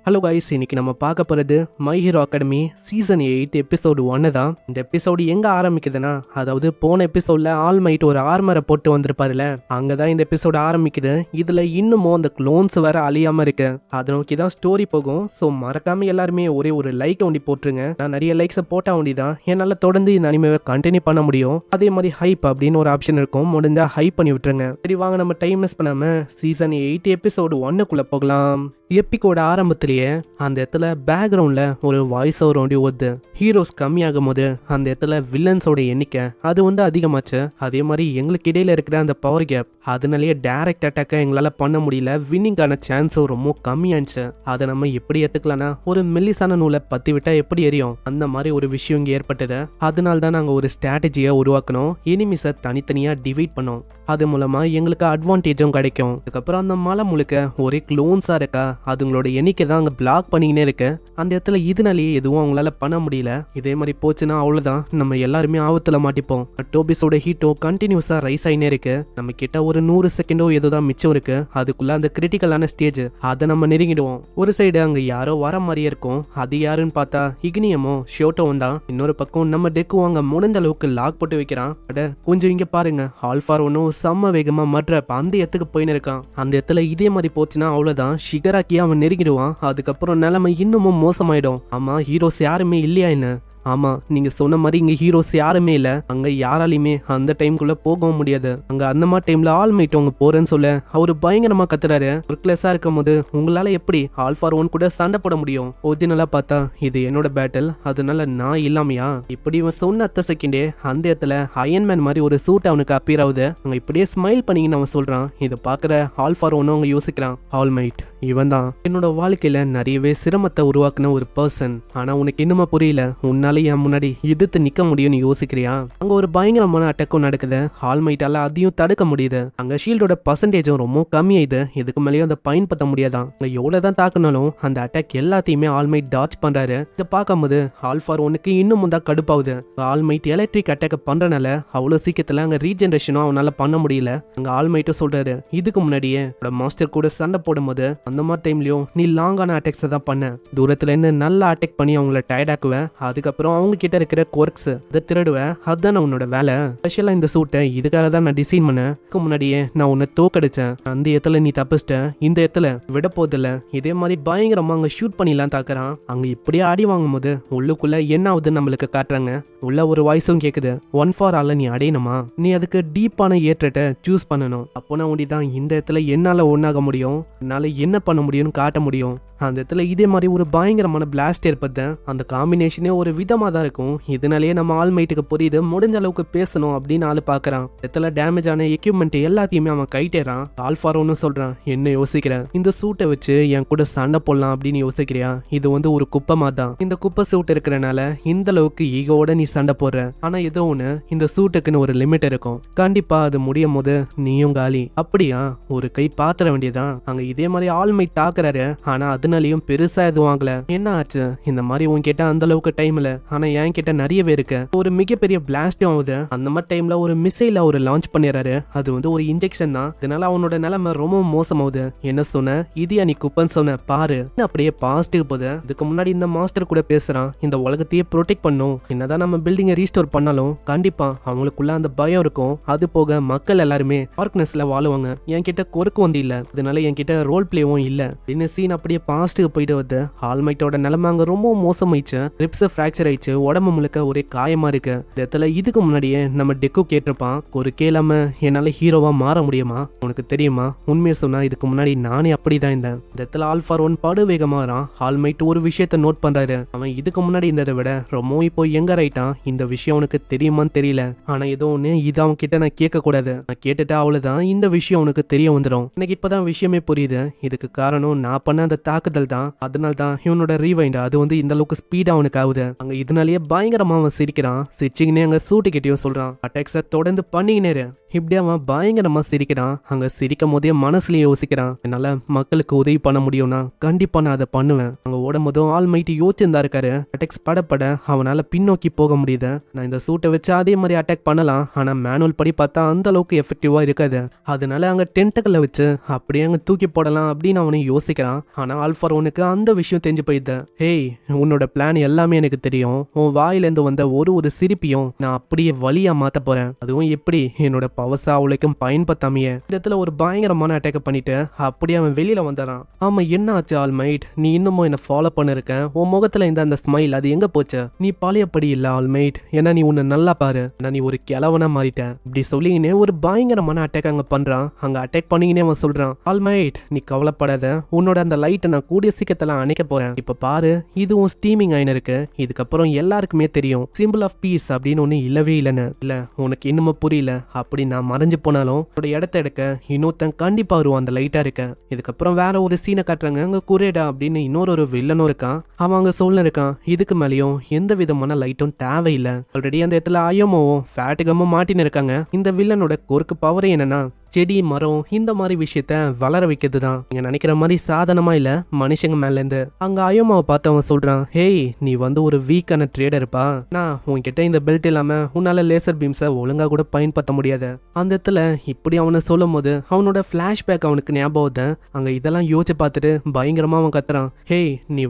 Hello guys, இன்னைக்கு நம்ம பார்க்க போகிறது my hero academy season 8 episode 1 தான். இந்த எபிசோடு எங்கே ஆரம்பிக்குதுன்னா, அதாவது போன எபிசோடில் ஆல் மைட் ஒரு ஆர்மரை போட்டு வந்திருப்பாருல, அங்கே தான் இந்த எபிசோடு ஆரம்பிக்குது. இதில் இன்னமும் அந்த க்ளோன்ஸ் வேற அழியாமல் இருக்கு. அதை நோக்கி தான் ஸ்டோரி போகும். ஸோ மறக்காமல் எல்லாருமே ஒரே ஒரு லைக் ஒண்டி போட்டுருங்க. நான் நிறைய லைக்ஸை போட்டா ஒண்டி தான் என்னால் தொடர்ந்து இந்த அனிமேவை கண்டினியூ பண்ண முடியும். அதே மாதிரி ஹைப் அப்படின்னு ஒரு ஆப்ஷன் இருக்கும், முடிஞ்சால் ஹைப் பண்ணி விட்டுருங்க. சரி வாங்க, நம்ம டைம் மிஸ் பண்ணாமல் சீசன் 8 எபிசோடு 1க்குள்ளே போகலாம். எப்பிக்கோட ஆரம்பத்திலேயே அந்த இடத்துல பேக்ரவுண்ட்ல ஒரு வாய்ஸ் ஓவர் ஒண்டி ஓடுது. ஹீரோஸ் கம்மியாகும் போது அந்த இடத்துல வில்லன்ஸோட எண்ணிக்கை அது அதிகமாச்சு. அதே மாதிரி எங்களுக்கு இடையில இருக்கிற அந்த பவர் கேப், அதனாலேயே டைரக்ட் அட்டாக்கை எங்களால் பண்ண முடியல. வின்னிங்கான சான்ஸும் ரொம்ப கம்மியாச்சு. அதை நம்ம எப்படி ஏற்றுக்கலாம்னா, ஒரு மெல்லிசான நூலை பற்றி விட்டா எப்படி எரியும், அந்த மாதிரி ஒரு விஷயம் இங்கே ஏற்பட்டது. அதனால தான் நாங்கள் ஒரு ஸ்ட்ராட்டஜியை உருவாக்கணும். எனிமிஸை தனித்தனியாக டிவைட் பண்ணோம். அது மூலமா எங்களுக்கு அட்வான்டேஜும் கிடைக்கும். அதுக்கப்புறம் அந்த மலை முழுக்க ஒரே க்ளோன்ஸா இருக்கா, அதுங்களோட எண்ணிக்கை தான் அங்கே பிளாக் பண்ணிக்கினே இருக்கு. அந்த இடத்துல இதனாலேயே எதுவும் அவங்களால பண்ண முடியல. இதே மாதிரி போச்சுன்னா அவ்வளோதான், நம்ம எல்லாருமே ஆபத்தில் மாட்டிப்போம். டோபிஸோட ஹீட்டோ கண்டினியூஸாக ரைஸ் ஆகினே இருக்கு. நம்ம கிட்ட ஒரு 100 செகண்டோ ஏதோ மிச்சம் இருக்கு. அதுக்குள்ள அந்த கிரிட்டிக்கலான ஸ்டேஜ் அதை நம்ம நெருங்கிடுவோம். ஒரு சைடு அங்கே யாரோ வர மாதிரியே இருக்கும். அது யாருன்னு பார்த்தா இக்னியமோ ஷோட்டோவும் தான். இன்னொரு பக்கம் நம்ம டெக்கு அங்கே முடிஞ்ச அளவுக்கு லாக் போட்டு வைக்கிறான். அட கொஞ்சம் இங்கே பாருங்க, ஆல்ஃபார் ஒன்றும் செம்ம வேகமா மற்ற அந்த இடத்துக்கு போயின்னு இருக்கான். அந்த இடத்துல இதே மாதிரி போச்சுன்னா அவ்வளவுதான், ஷிகராக்கி அவன் நெருங்கிடுவான். அதுக்கப்புறம் நிலைமை இன்னமும் மோசமாயிடும். ஆமா, ஹீரோஸ் யாருமே இல்லையா என்ன? ஆமா, நீங்க சொன்ன மாதிரி இங்க ஹீரோஸ் யாருமே இல்ல. அங்க யாராலையுமே அந்த டைம்குள்ள போகவும் முடியாது. அங்க அந்த மாதிரி டைம்ல ஆல் மைட் அவங்க போறேன்னு சொல்ல அவரு பயங்கரமா கத்துறாரு. ஒர்க்லெஸ்ஸா இருக்கும் போது உங்களால எப்படி ஆல்ஃபார் 1 கூட சண்டை போட முடியும்? ஒரிஜினலா பார்த்தா இது என்னோட பேட்டில், அதனால நான் இல்லாமையா? இப்படி இவன் சொன்ன அத்த செகண்டே அந்த இடத்துல அயன்மேன் மாதிரி ஒரு சூட் அவனுக்கு அப்பீர் ஆகுது. அங்க இப்படியே ஸ்மைல் பண்ணிங்கன்னு அவன் சொல்றான். இதை பாக்குற ஆல்ஃபார் 1 அவங்க யோசிக்கிறான், ஆல் மைட் இவன் தான் என்னோட வாழ்க்கையில நிறையவே சிரமத்தை உருவாக்குன ஒரு பர்சன். ஆனா உனக்கு இன்னுமா புரியல, உன்னால என் முன்னாடி எதிர்த்து நிக்க முடியும்னு யோசிக்கிறியா? அங்க ஒரு பயங்கரமான அட்டாக்கும் நடக்குது. ஆல் மைட்டால அதையும் தடுக்க முடியுது. அங்க ஷீல்டோட பர்சன்டேஜும் ரொம்ப கம்மியாயுது. இதுக்கு மேலேயும் அதை பயன்படுத்த முடியாதான். அங்க எவ்வளவுதான் தாக்குனாலும் அந்த அட்டாக் எல்லாத்தையுமே ஆல் மைட் டாச் பண்றாரு. இதை பார்க்கும்போது ஆல்ஃபார் 1க்கு இன்னும் தான் கடுப்பாகுது. ஆல் மைட் எலக்ட்ரிக் அட்டாக் பண்றனால அவ்வளவு சீக்கிரத்துல அங்க ரீஜெனரேஷனும் அவனால பண்ண முடியல. அங்க ஆல் மைட்டும் சொல்றாரு, இதுக்கு முன்னாடியே மாஸ்டர் கூட சண்டை போடும்போது அந்த மாதிரி டைம்லயும் நீ லாங்கான அட்டாக்ஸ் தான் பண்ண, தூரத்துல இருந்து நல்லா அட்டாக் பண்ணி அவங்கள டயர்டாக்குவேன். அதுக்கப்புறம் அவங்க கிட்ட இருக்கிற குவர்க்ஸ் அதை திருடுவேன். அதுதான் உன்னோட வேலை. ஸ்பெஷலா இந்த சூட்டை இதுக்காக தான் நான் டிசைன் பண்ணேன். இதுக்கு முன்னாடியே நான் உன்னை தோக்கடிச்சேன். அந்த இடத்துல நீ தப்பிச்சிட்ட, இந்த இடத்துல விட போதில்ல. இதே மாதிரி பயங்கரமா அங்க ஷூட் பண்ணிலாம் தாக்குறான். அங்க இப்படியே அடி வாங்கும் போது உள்ளுக்குள்ள என்ன ஆகுதுன்னு நம்மளுக்கு காட்டுறாங்க. உள்ள ஒரு வாய்ஸும் கேக்குது, 1 ஃபார் ஆல் நீ அடையணுமா, நீ அதுக்கு டீப்பான ஏற்றத்தை சூஸ் பண்ணணும். அப்போனா ஒண்டிதான் இந்த இடத்துல என்னால ஒன்னாக முடியும், என்னால என்ன பண்ண முடியும்னு காட்ட முடியும். அந்த இடத்துல இதே மாதிரி ஒரு பயங்கரமான பிளாஸ்ட் ஏற்படுத்தேன். அந்த காம்பினேஷனே ஒரு விதமா தான் இருக்கும். இதனாலேயே நம்ம ஆல் மைட்டுக்கு புரியுது, முடிஞ்ச அளவுக்கு பேசணும் அப்படின்னு ஆளு பாக்குறான். இடத்துல டேமேஜ் ஆன எக்யூப்மெண்ட் எல்லாத்தையுமே அவன் கைட்டேறான். ஆல்ஃபார் ஒன்னு சொல்றான், என்ன யோசிக்கிறேன், இந்த சூட்டை வச்சு என் கூட சண்டை போடலாம் அப்படின்னு யோசிக்கிறியா? இது ஒரு குப்பமா தான். இந்த குப்பை சூட் இருக்கிறனால இந்த அளவுக்கு ஈகோட நீ சண்டை போடுற. ஆனா ஏதோ ஒண்ணு, இந்த சூட்டுக்குன்னு ஒரு லிமிட் இருக்கும். கண்டிப்பா அது முடியும் போது நீயும் காலி. அப்படியா? ஒரு கை பாத்திர வேண்டியதான். அங்க இதே மாதிரி ஆல் மைட் தாக்குறாரு. ஆனா அதனாலயும் பெருசா எதுவும் ஆகல. என்ன ஆச்சு? இந்த மாதிரி உன்கிட்ட அந்த அளவுக்கு டைம் இல்ல, ஆனா என் கிட்ட நிறையவே இருக்கு. ஒரு மிகப்பெரிய பிளாஸ்டும் ஆகுது. அந்த மாதிரி டைம்ல ஒரு மிசைல ஒரு லான்ச் பண்ணிடுறாரு. அது ஒரு இன்ஜெக்ஷன் தான். இதனால அவனோட நிலைமை ரொம்ப மோசமாகுது. என்ன சொன்ன? இதியா நீ குப்பன்னு சொன்ன பாரு. அப்படியே பாசிட்டிவ் போகுது. இதுக்கு முன்னாடி இந்த மாஸ்டர் கூட பேசுறான், இந்த உலகத்தையே ப்ரொடெக்ட் பண்ணும். என்னதான் நம்ம பில்டிங்கை ரீஸ்டோர் பண்ணாலும் கண்டிப்பா அவங்களுக்குள்ள அந்த பயம் இருக்கும். அது போக மக்கள் எல்லாருமே டார்க்னஸ்ல வாழுவாங்க. என்கிட்ட கொருக்கு வந்து இல்ல, அதனால என்கிட்ட ரோல் பிளேவும் இல்ல. இந்த சீன் அப்படியே பாஸ்ட்டுக்கு போயிட்டு வருது. ஆல் மைட்டோட நிலைமை அங்க ரொம்ப மோசமாயிடுச்சு. ரிப்ஸ் ஃபிராக்சர் ஆயிடுச்சு. உடம்பு முழுக்க ஒரே காயமா இருக்கு. இந்த இடத்துல இதுக்கு முன்னாடியே நம்ம டெக்கு கேட்டிருப்பான், ஒரு கேளாம என்னால ஹீரோவா மாற முடியுமா? உனக்கு தெரியுமா? உண்மையை சொன்னா இதுக்கு முன்னாடி நானே அப்படிதான் இருந்தேன். இந்த இடத்துல ஆல்ஃபார் 1 படு வேகமாறான். ஆல் மைட் ஒரு விஷயத்த நோட் பண்றாரு. அவன் இதுக்கு முன்னாடி இருந்ததை விட ரொம்ப இப்போ எங்க ரைட்டான். இந்த விஷயம் உனக்கு தெரியுமான்னு தெரியல, ஆனா ஏதோ ஒண்ணு இது அவன் கிட்ட நான் கேட்க கூடாது. நான் கேட்டுட்டா அவ்வளவுதான், இந்த விஷயம் உனக்கு தெரிய வந்துடும். எனக்கு இப்பதான் விஷயமே புரியுது. இதுக்கு காரணம் நான் பண்ண அந்த தாக்குதல் தான். அதனால தான் இவனோட ரீவைண்ட் அது இந்த அளவுக்கு ஸ்பீடா அவனுக்கு ஆகுது. அங்க இதனாலேயே பயங்கரமா அவன் சிரிக்கிறான். சிரிச்சிங்கனே அங்க சூட்டு கிட்டயும் சொல்றான், அட்டாக்ஸ தொடர்ந்து பண்ணிக்கினேரு, இப்படி அவன் பயங்கரமா சிரிக்கிறான். அங்க சிரிக்கும் போதே மனசுலயே யோசிக்கிறான், என்னால மக்களுக்கு உதவி பண்ண முடியும்னா கண்டிப்பா நான் அதை பண்ணுவேன். அங்க ஓடும் போதும் ஆல்மைட்டி யோசிச்சிருந்தா இருக்காரு. அட்டாக்ஸ் படப்பட அவனால பின்னோக்கி போக முடியுது. நான் இந்த சூட்டை வச்சு அதே மாதிரி அட்டாக் பண்ணலாம், ஆனா மேனுவல் படி பார்த்தா அந்த அளவுக்கு எஃபெக்டிவா இருக்காது. அதனால அங்க டென்டக்கல்ல வச்சு அப்படியே அங்க தூக்கி போடலாம் அப்படின்னு அவனை யோசிக்கிறான். ஆனா ஆல்ஃபாரோனுக்கு அந்த விஷயம் தெரிஞ்சு போயிடுது. ஹேய், உன்னோட பிளான் எல்லாமே எனக்கு தெரியும். உன் வாயிலேருந்து வந்த ஒரு சிரிப்பையும் நான் அப்படியே வலியா மாத்த போறேன். அதுவும் எப்படி என்னோட பவர்ஸா அவளுக்கும் பயன்படுத்தாமையே இந்த இடத்துல ஒரு பயங்கரமான அட்டாக் பண்ணிட்டு அப்படியே அவன் வெளியில வந்துறான். ஆமா, என்ன ஆச்சு ஆல்மைட்? நீ இன்னமும் என்ன ஃபாலோ பண்ணிருக்க? உன் முகத்துல இந்த அந்த ஸ்மைல் அது எங்க போச்சு? நீ பழையபடி இல்ல ஆல்மைட். ஏன்னா நீ உன்னை நல்லா பாரு, நீ ஒரு கிழவனா மாறிட்ட. இப்படி சொல்லிங்கன்னே ஒரு பயங்கரமான அட்டாக் அங்க பண்றான். அங்க அட்டாக் பண்ணிங்கன்னே அவன் சொல்றான், ஆல்மைட் நீ கவலைப்படாத, உன்னோட அந்த லைட்டை நான் கூடிய சீக்கிரத்துல அணைக்க போறேன். இப்ப பாரு, இதுவும் ஸ்டீமிங் ஆயின் இருக்கு. இதுக்கப்புறம் எல்லாருக்குமே தெரியும் சிம்பிள் ஆஃப் பீஸ் அப்படின்னு ஒண்ணு இல்லவே இல்லைன்னு. இல்ல உனக்கு இன்னமும் புரியல. அப்படி நான் மறைஞ்சு போனாலும் உன்னோட இடத்த எடுக்க இன்னொருத்தன் கண்டிப்பா வருவான் அந்த லைட்டா இருக்க. இதுக்கப்புறம் வேற ஒரு சீனை காட்டுறாங்க. அங்க குரேடா அப்படின்னு இன்னொரு வில்லனும் இருக்கான். அவன் அங்க சொல்ல இருக்கான், இதுக்கு மேலேயும் எந்த விதமான லைட்டும் தேவையில்லை. ஆல்ரெடி அந்த இடத்துல அயோமோவும் ஃபேட்டுகமும் மாட்டின்னு இருக்காங்க. இந்த வில்லனோட கோருக்கு பவர் என்னன்னா செடி மரம் இந்த மாதிரி விஷயத்த வளர வைக்கிறது தான். நீங்க நினைக்கிற மாதிரி சாதனமா இல்ல, மனுஷங்க மேல இருந்து. அங்க அயோமாவை பார்த்து அவன் சொல்றான், ஹேய் நீ ஒரு வீக்கான ட்ரேடர்ப்பா. நான் உன்கிட்ட இந்த பெல்ட் இல்லாம உன்னால லேசர் பீம்ஸை ஒழுங்கா கூட பயன்படுத்த முடியாது. அந்த இடத்துல இப்படி அவனை சொல்லும் போது அவனோட பிளாஷ்பேக் அவனுக்கு ஞாபகம். அங்க இதெல்லாம் யோசிச்சு பார்த்துட்டு பயங்கரமா அவன் கத்துறான், ஹேய் நீ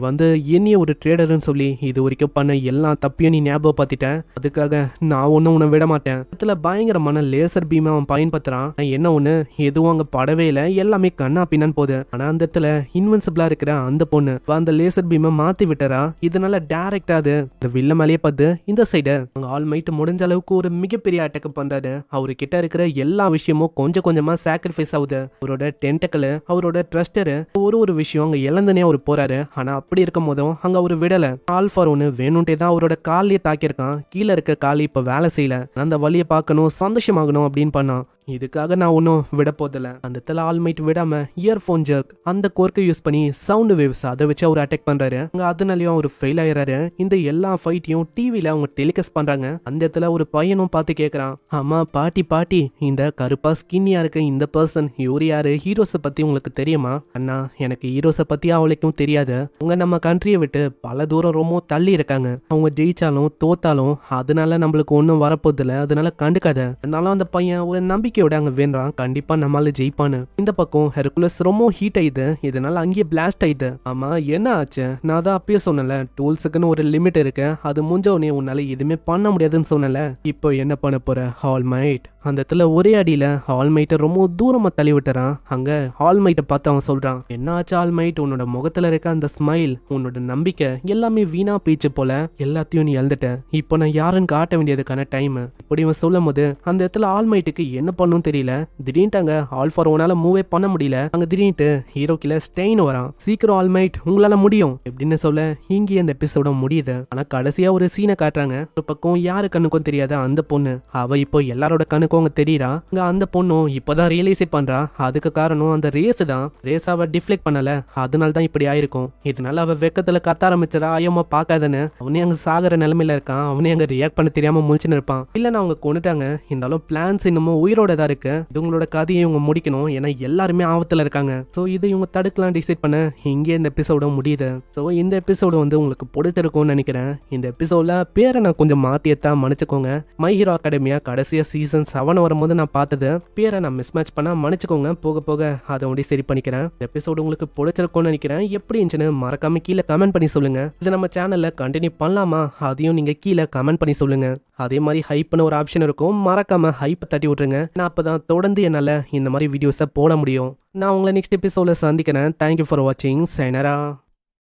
என்னைய ஒரு ட்ரேடர்னு சொல்லி இது வரைக்கும் பண்ண எல்லா தப்பையும் நீ ஞாபகப்படுத்திட்ட. அதுக்காக நான் ஒன்னும் உன்னை விட மாட்டேன். இடத்துல பயங்கரமான லேசர் பீம் அவன் பயன்படுத்துறான். என்ன ஒண்ணு, எதுவும் அங்க படவே இல்ல, எல்லாமே கண்ணா பின்னான்னு போகுது. ஆனா அந்த இடத்துல இன்வென்சிபிளா இருக்கிற அந்த பொண்ணு அந்த லேசர் பீமை மாத்தி விட்டறா. இதனால டைரக்டா அது இந்த வில்ல மேலேயே பார்த்து இந்த சைடு அங்க ஆல்மைட் முடிஞ்ச அளவுக்கு ஒரு மிகப்பெரிய அட்டாக் பண்றாரு. அவரு கிட்ட இருக்கிற எல்லா விஷயமும் கொஞ்சம் கொஞ்சமா சாக்ரிஃபைஸ் ஆகுது. அவரோட டென்டக்கல், அவரோட ட்ரஸ்டர், ஒரு விஷயம் அங்க இழந்தனே அவர் போறாரு. ஆனா அப்படி இருக்கும் போதும் அங்க அவரு விடல. ஆல்ஃபாரோன்னு வேணும்ட்டே தான் அவரோட காலையே தாக்கியிருக்கான். கீழே இருக்க காலி இப்ப வேலை செய்யல. அந்த வழியை பார்க்கணும், சந்தோஷமாகணும் அப்படின்னு பண்ணான். இதுக்காக நான் ஒன்னும் விட போதில்ல. அந்த இடத்துல ஆல்மைட் விடாம இயர்போன் ஜர்க் அந்த கோர்க்கை யூஸ் பண்ணி சவுண்ட் வேவ்ஸ் அதை வச்சு அவர் அட்டாக் பண்றாரு. அங்க அதனாலயும் அவர் ஃபெயில் ஆயிடுறாரு. இந்த எல்லா ஃபைட்டையும் டிவில அவங்க டெலிகாஸ்ட் பண்றாங்க. அந்த இடத்துல ஒரு பையனும் பார்த்து கேட்கறான், ஆமா பாட்டி இந்த கருப்பா ஸ்கின்னியா இருக்க இந்த பர்சன் இவரு யாரு? ஹீரோஸை பத்தி உங்களுக்கு தெரியுமா? அண்ணா எனக்கு ஹீரோஸை பத்தி அவளுக்கும் தெரியாது. அவங்க நம்ம கண்ட்ரியை விட்டு பல தூரம் ரொம்ப தள்ளி இருக்காங்க. அவங்க ஜெயிச்சாலும் தோத்தாலும் அதனால நம்மளுக்கு ஒன்றும் வரப்போதில்ல, அதனால கண்டுக்காத. அதனால அந்த பையன் ஒரு நம்பிக்கையோட அங்க வேண்டாம், கண்டிப்பா நம்மளால ஜெயிப்பானு. இந்த பக்கம் ஹெர்குலஸ் ரொம்ப ஹீட் ஆயிடுது. இதனால அங்கேயே பிளாஸ்ட் ஆயிடுது. ஆமா என்ன ஆச்சு? நான் தான் அப்பயே சொன்னல, டூல்ஸுக்குன்னு ஒரு லிமிட் இருக்கு, அது முடிஞ்ச உடனே உன்னால எதுவுமே பண்ண முடியாதுன்னு சொன்னல. இப்போ என்ன பண்ண போற ஆல்மைட்? அந்த இடத்துல ஒரே அடியில ஆல்மைட்டை ரொம்ப தூரமா தள்ளி விட்டுறான். அங்க ஆல்மைட்டை பார்த்து அவன் சொல்றான், என்ன ஆச்சு ஆல்மைட்? உன்னோட முகத்துல இருக்க அந்த ஸ்மைல், உன்னோட நம்பிக்கை எல்லாமே வீணா போயிடுச்சு போல. எல்லாத்தையும் நீ இழந்துட்ட. இப்போ நான் யாருன்னு காட்ட வேண்டியதுக்கான டைம். இப்படி இவன் சொல்லும் போது அந்த இடத்துல ஆல்மைட்டுக்கு என்ன பண்ணும் தெரியல. திடீர்னு அங்க ஆல்ஃபாரோனால மூவே பண்ண முடியல. அங்க திடீர்னு ஹீரோ கில ஸ்டெயின் வரான். சீக்கிரம் ஆல்மைட், உங்களால முடியும் எப்படின்னு சொல்ல இங்கே அந்த எபிசோட முடியுது. ஆனா கடைசியா ஒரு சீனை காட்டுறாங்க. ஒரு பக்கம் யாரு கண்ணுக்கும் தெரியாத அந்த பொண்ணு, அவ இப்போ எல்லாரோட கண்ணுக்கும் அவங்க தெரியுறா. இங்க அந்த பொண்ணும் இப்பதான் ரியலைஸ் பண்றா. அதுக்கு காரணம் அந்த ரேஸ் தான். ரேஸ் அவ டிஃப்ளெக்ட் பண்ணல, அதனால தான் இப்படி ஆயிருக்கும். இதனால அவ வெக்கத்துல கத்த ஆரம்பிச்சா, ஐயம்மா பாக்காதன்னு. அவனே அங்க சாகர நிலைமையில இருக்கான். அவனே அங்க ரியாக்ட் பண்ண தெரியாம முழிச்சுன்னு இருப்பான். இல்லன்னா அவங்க கொண்டுட்டாங்க, இருந்தாலும் பிளான்ஸ் இன்னமும் உயிரோட தான் இருக்கு. இது உங்களோட கதையை இவங்க முடிக்கணும், ஏன்னா எல்லாருமே ஆபத்துல இருக்காங்க. சோ இதை இவங்க தடுக்கலாம் டிசைட் பண்ண இங்கே இந்த எபிசோட முடியுது. சோ இந்த எபிசோடு உங்களுக்கு பிடிச்சிருக்கும்னு நினைக்கிறேன். இந்த எபிசோட்ல பேரை நான் கொஞ்சம் மாத்தியத்தான் மன்னிச்சுக்கோங்க. மை ஹீரோ அகாடமியா கடைசியா சீசன் 7 வரும்போது நான் பார்த்தது பேரை நான் மிஸ் மேட்ச் பண்ணா மன்னிச்சுக்கோங்க. போக போக அதை ஒண்டி சரி பண்ணிக்கிறேன். இந்த எபிசோடு உங்களுக்கு பிடிச்சிருக்கும்னு நினைக்கிறேன். எப்படி இருந்துச்சுன்னு மறக்காம கீழே கமெண்ட் பண்ணி சொல்லுங்க. இது நம்ம சேனல்ல கண்டினியூ பண்ணலாமா அதையும் நீங்க கீழே கமெண்ட் பண்ணி சொல்லுங்க. அதே மாதிரி ஹைப்னு ஒரு ஆப்ஷன் இருக்கும், மறக்காம ஹைப் தட்டி விட்டுருங்க. நான் அப்பதான் தொடர்ந்து என்னால இந்த மாதிரி வீடியோஸை போட முடியும். நான் உங்களை நெக்ஸ்ட் எபிசோட சந்திக்கிறேன். தேங்க்யூ ஃபார் வாட்சிங். சைனரா.